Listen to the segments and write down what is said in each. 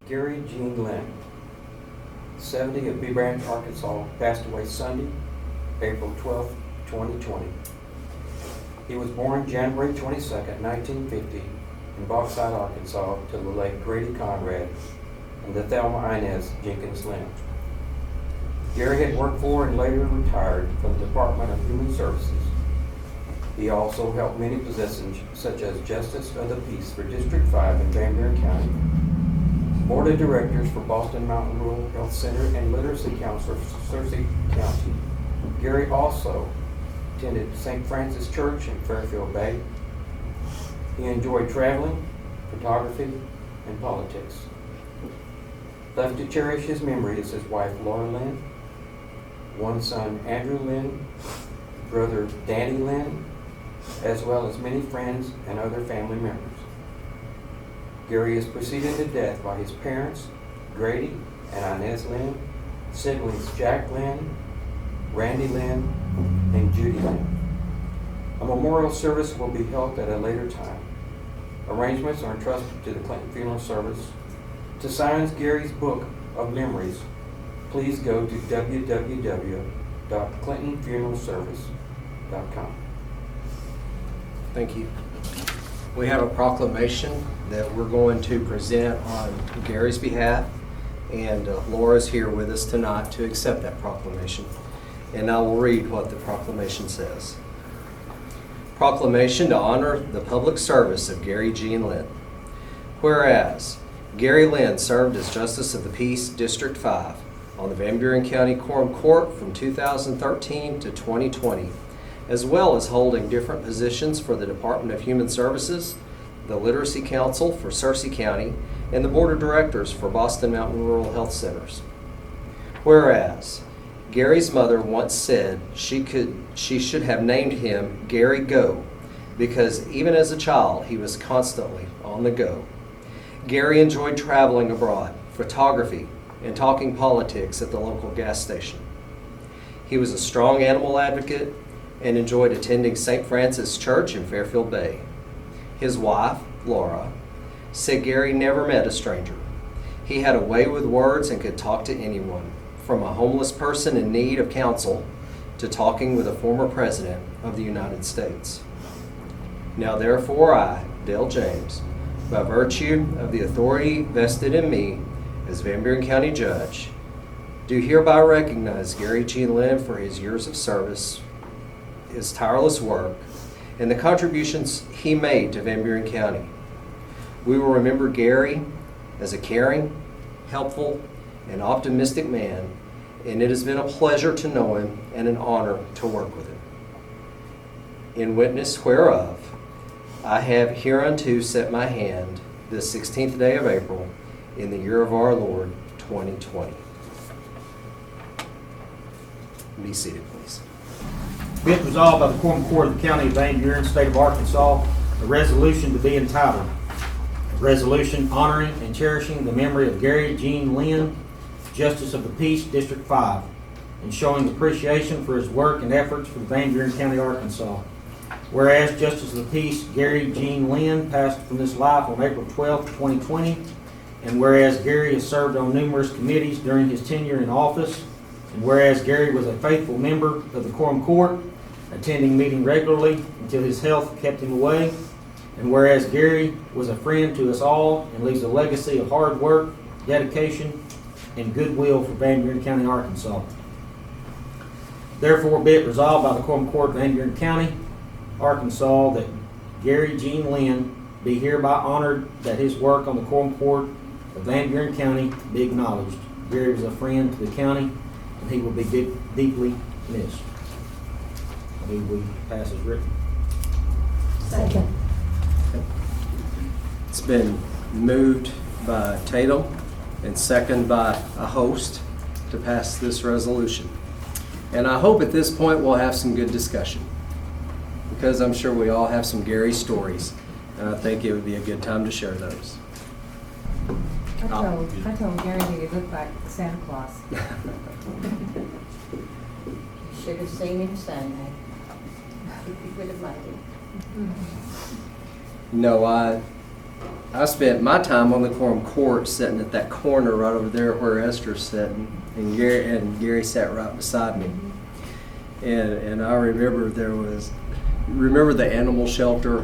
Gary Gene Linn, 70 of B Branch, Arkansas, passed away Sunday, April 12, 2020. He was born January 22, 1950 in Bauxite, Arkansas, to the late Grady Conrad and the Thelma Inez Jenkins Linn. Gary had worked for and later retired from the Department of Human Services. He also held many positions such as Justice of the Peace for District 5 in Van Buren County, Board of Directors for Boston Mountain Rural Health Center, and Literacy Counselor for Searcy County. Gary also attended St. Francis Church in Fairfield Bay. He enjoyed traveling, photography, and politics. Left to cherish his memory is his wife Laura Linn, one son Andrew Linn, brother Danny Linn, as well as many friends and other family members. Gary is preceded to death by his parents, Grady and Inez Linn, siblings Jack Linn, Randy Linn, and Judy Linn. A memorial service will be held at a later time. Arrangements are entrusted to the Clinton Funeral Service. To sign Gary's book of memories, please go to www.clintonfuneralservice.com. Thank you. We have a proclamation that we're going to present on Gary's behalf, and Laura's here with us tonight to accept that proclamation. And I will read what the proclamation says. Proclamation to honor the public service of Gary Gene Linn. Whereas Gary Linn served as Justice of the Peace, District 5 on the Van Buren County Quorum Court from 2013 to 2020, as well as holding different positions for the Department of Human Services, the Literacy Council for Searcy County, and the Board of Directors for Boston Mountain Rural Health Centers. Whereas Gary's mother once said she should have named him Gary Go, because even as a child he was constantly on the go. Gary enjoyed traveling abroad, photography, and talking politics at the local gas station. He was a strong animal advocate and enjoyed attending St. Francis Church in Fairfield Bay. His wife, Laura, said Gary never met a stranger. He had a way with words and could talk to anyone, from a homeless person in need of counsel to talking with a former president of the United States. Now therefore I, Dale James, by virtue of the authority vested in me as Van Buren County Judge, do hereby recognize Gary Gene Linn for his years of service, his tireless work, and the contributions he made to Van Buren County. We will remember Gary as a caring, helpful, and optimistic man, and it has been a pleasure to know him and an honor to work with him. In witness whereof, I have hereunto set my hand this 16th day of April in the year of our Lord, 2020. Be seated, please. Be it resolved by the Quorum Court of the County of Van Buren, State of Arkansas, a resolution to be entitled, a resolution honoring and cherishing the memory of Gary Gene Linn, Justice of the Peace, District 5, and showing appreciation for his work and efforts for the Van Buren County, Arkansas. Whereas Justice of the Peace Gary Gene Linn passed from this life on April 12, 2020, and whereas Gary has served on numerous committees during his tenure in office, and whereas Gary was a faithful member of the Quorum Court, attending meeting regularly until his health kept him away, and whereas Gary was a friend to us all and leaves a legacy of hard work, dedication, and goodwill for Van Buren County, Arkansas. Therefore, be it resolved by the Quorum Court of Van Buren County, Arkansas, that Gary Gene Linn be hereby honored, that his work on the Quorum Court of Van Buren County be acknowledged. Gary was a friend to the county, and he will be deeply missed. I move we pass as written. Second. It's been moved by Tatum and seconded by a host to pass this resolution. And I hope at this point we'll have some good discussion, because I'm sure we all have some Gary stories, and I think it would be a good time to share those. I told Gary that he looked like Santa Claus. Should have seen him Sunday. He would have liked it. No, I spent my time on the Quorum Court sitting at that corner right over there where Esther's sitting, and Gary sat right beside me. And I remember remember the animal shelter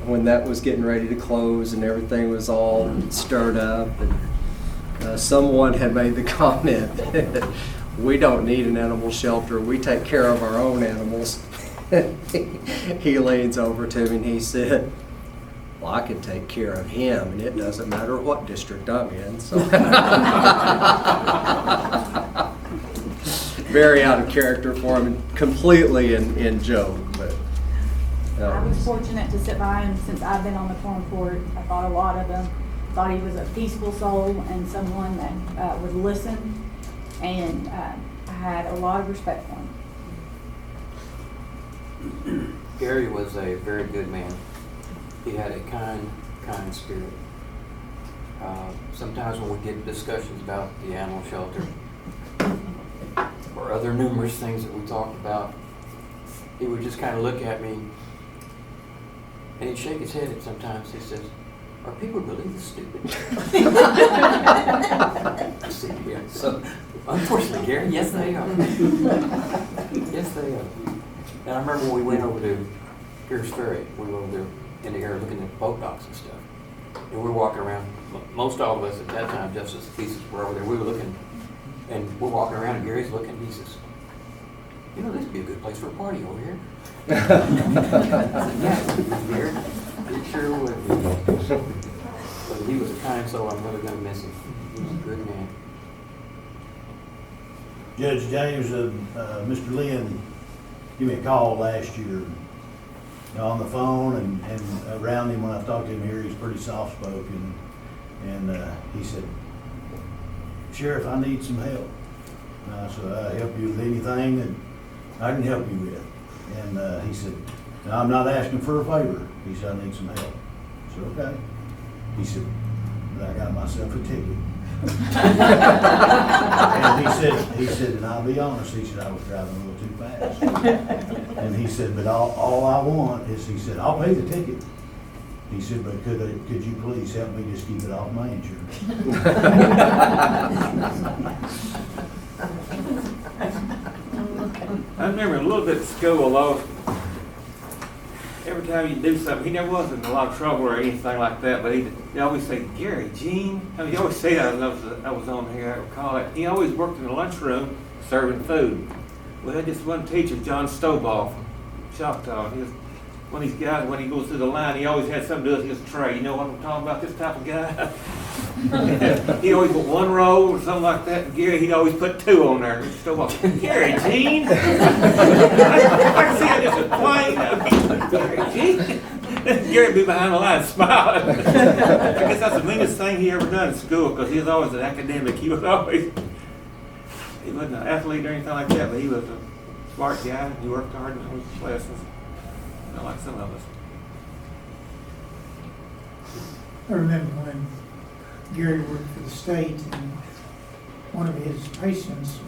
when that was getting ready to close and everything was all stirred up, and someone had made the comment, we don't need an animal shelter, we take care of our own animals. He leans over to me and he said, well, I can take care of him, and it doesn't matter what district I'm in. So. Very out of character for him, and completely in joke. But I was fortunate to sit by him since I've been on the Quorum Court. I thought a lot of him. Thought he was a peaceful soul and someone that would listen, and I had a lot of respect for him. Gary was a very good man. He had a kind spirit. Sometimes when we get discussions about the animal shelter or other numerous things that we talked about, he would just kind of look at me and he'd shake his head, and sometimes he says, are people really this stupid? I said, yeah. So, unfortunately, Gary, yes they are. Yes they are. And I remember when we went over to Pierce Ferry, we were over there in the air looking at boat docks and stuff. And we were walking around, most all of us at that time, just as pieces were over there, we were looking, and we're walking around and Gary's looking, and he says, you know, this would be a good place for a party over here. I said, yeah, it would be, Gary. It sure would be. But he was a kind soul, I'm really going to miss him. He was a good man. Judge James, Mr. Linn gave me a call last year on the phone, and around him when I talked to him here, he's pretty soft-spoken. And he said, Sheriff, I need some help. And I said, I help you with anything that I can help you with. And he said, no, I'm not asking for a favor. He said, I need some help. I said, okay. He said, but I got myself a ticket. And he said, and I'll be honest, he said, I was driving a little too fast. And he said, but all I want is, he said, I'll pay the ticket. He said, but could you please help me just keep it off my insurance? I remember a little bit at school, although every time you do something, he never was in a lot of trouble or anything like that, but he always say, Gary, Gene, I mean, he always say that. I was on here, I recall it. He always worked in the lunchroom serving food. We had this one teacher, John Stovall from Choctaw. He was one of these guys, when he goes through the line, he always had something to do with his tray. You know what I'm talking about, this type of guy? He always put one roll or something like that, and Gary, he'd always put two on there. Stovall, Gary, Gene? I can see him just plain. Gary, Gene? Gary'd be behind the line smiling. I guess that's the meanest thing he ever done in school, because he was always an academic. He wasn't an athlete or anything like that, but he was a smart guy. He worked hard in his classes, not like some of us. I remember when Gary worked for the state, and one of his patients was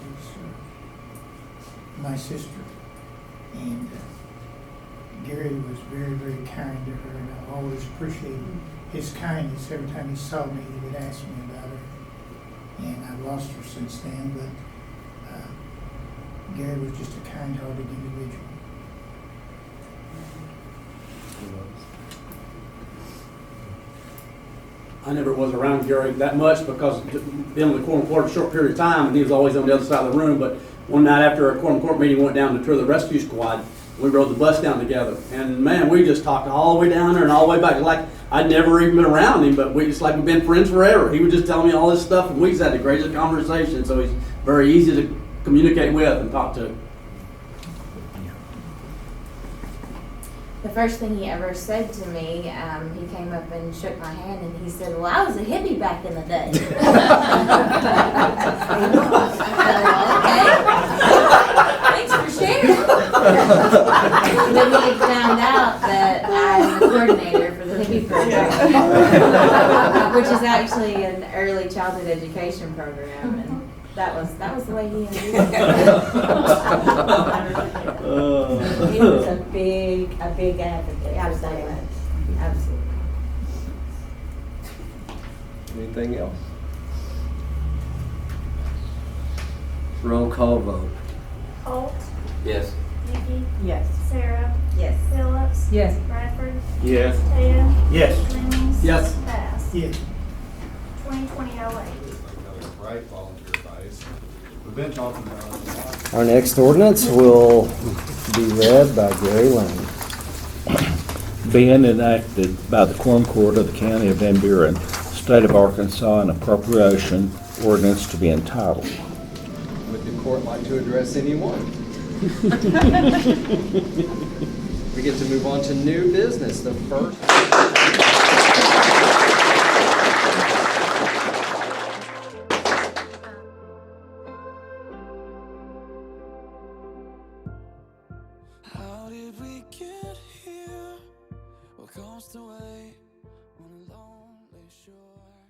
my sister, and Gary was very, very kind to her, and I always appreciated his kindness. Every time he saw me, he would ask me about her, and I've lost her since then, but Gary was just a kind-hearted individual. I never was around Gary that much because been on the Quorum Court a short period of time, and he was always on the other side of the room. But one night after a Quorum Court meeting, we went down to tour the rescue squad. We rode the bus down together, and man, we just talked all the way down there and all the way back. Like I'd never even been around him, but we just like we've been friends forever. He would just tell me all this stuff, and we just had the greatest conversation. So he's very easy to communicate with and talk to. The first thing he ever said to me, he came up and shook my hand and he said, well, I was a hippie back in the day. I said, well, okay. Thanks for sharing. Then we found out that I'm the coordinator for the hippie program, which is actually an early childhood education program. And that was the way he introduced it. He was a big advocate. Absolutely. Anything else? Roll call vote. Holt, Yes. Nikki, Yes. Sarah, Yes. Phillips, Yes. Bradford, Yes. Ted, Yes. Jennings. Yes. Bass. Yes. 2020-08. Right, volunteer advice. We've been talking about it a lot. Our next ordinance will be read by Gary Linn. Being enacted by the Quorum Court of the County of Van Buren, State of Arkansas, an appropriation ordinance to be entitled. Would the court like to address anyone? We get to move on to new business. The first. How did we get here? What comes to wait on a lonely shore?